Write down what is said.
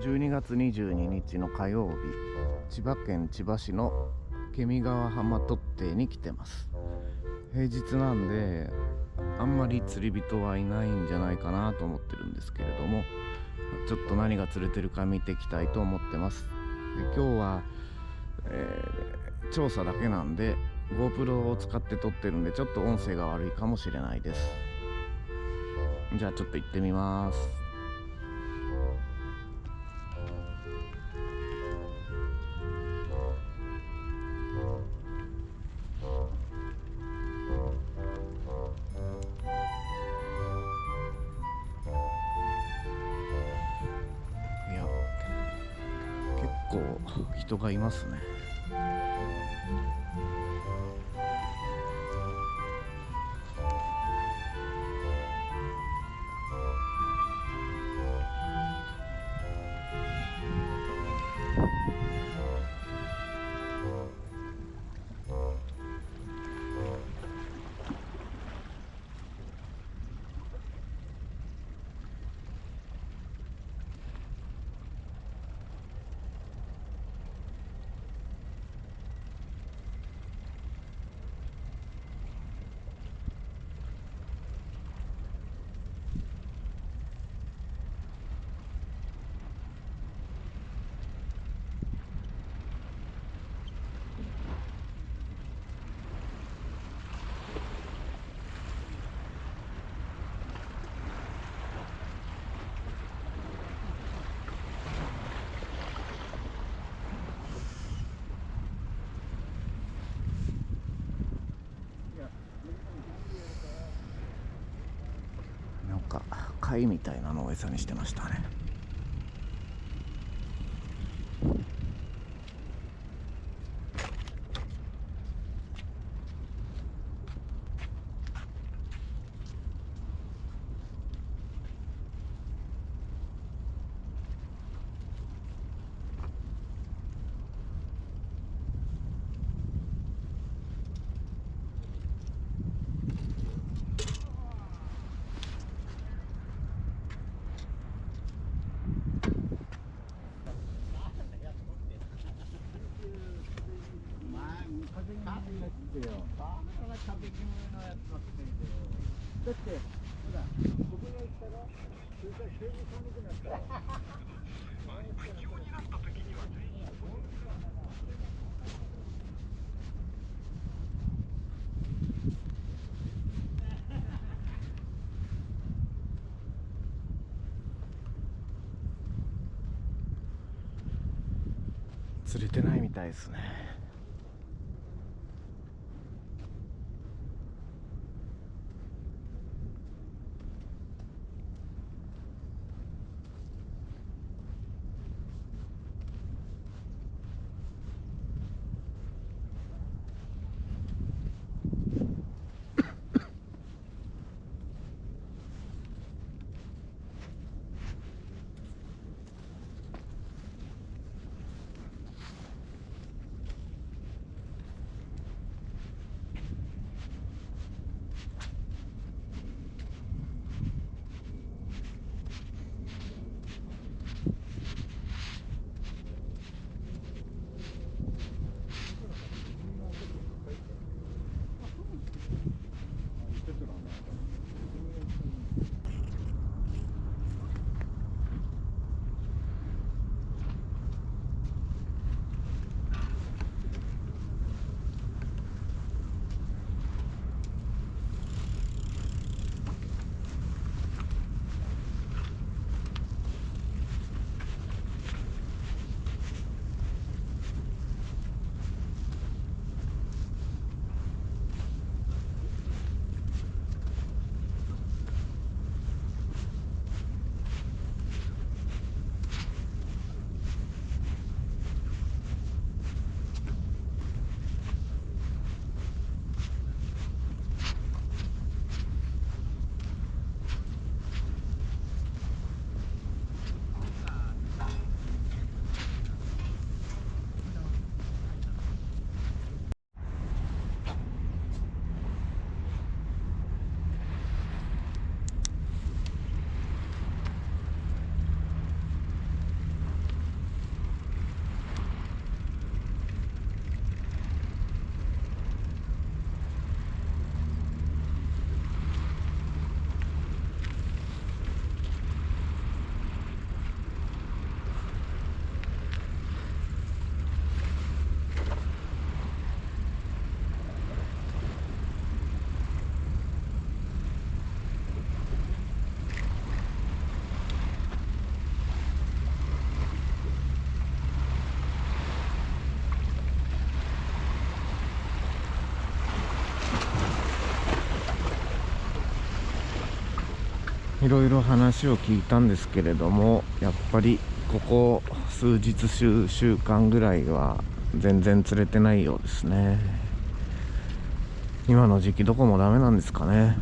12月22日の火曜日、千葉県千葉市のケミ川浜突堤に来てます。平日なんであんまり釣り人はいないんじゃないかなと思ってるんですけれども、ちょっと何が釣れてるか見ていきたいと思ってます。で今日は、調査だけなんで GoPro を使って撮ってるんでちょっと音声が悪いかもしれないです。じゃあちょっと行ってみます。いや、結構人がいますね。なんか貝みたいなのを餌にしてましたね。釣れてないみたいですね。いろいろ話を聞いたんですけれども、やっぱりここ数日週間ぐらいは全然釣れてないようですね。今の時期どこもダメなんですかね。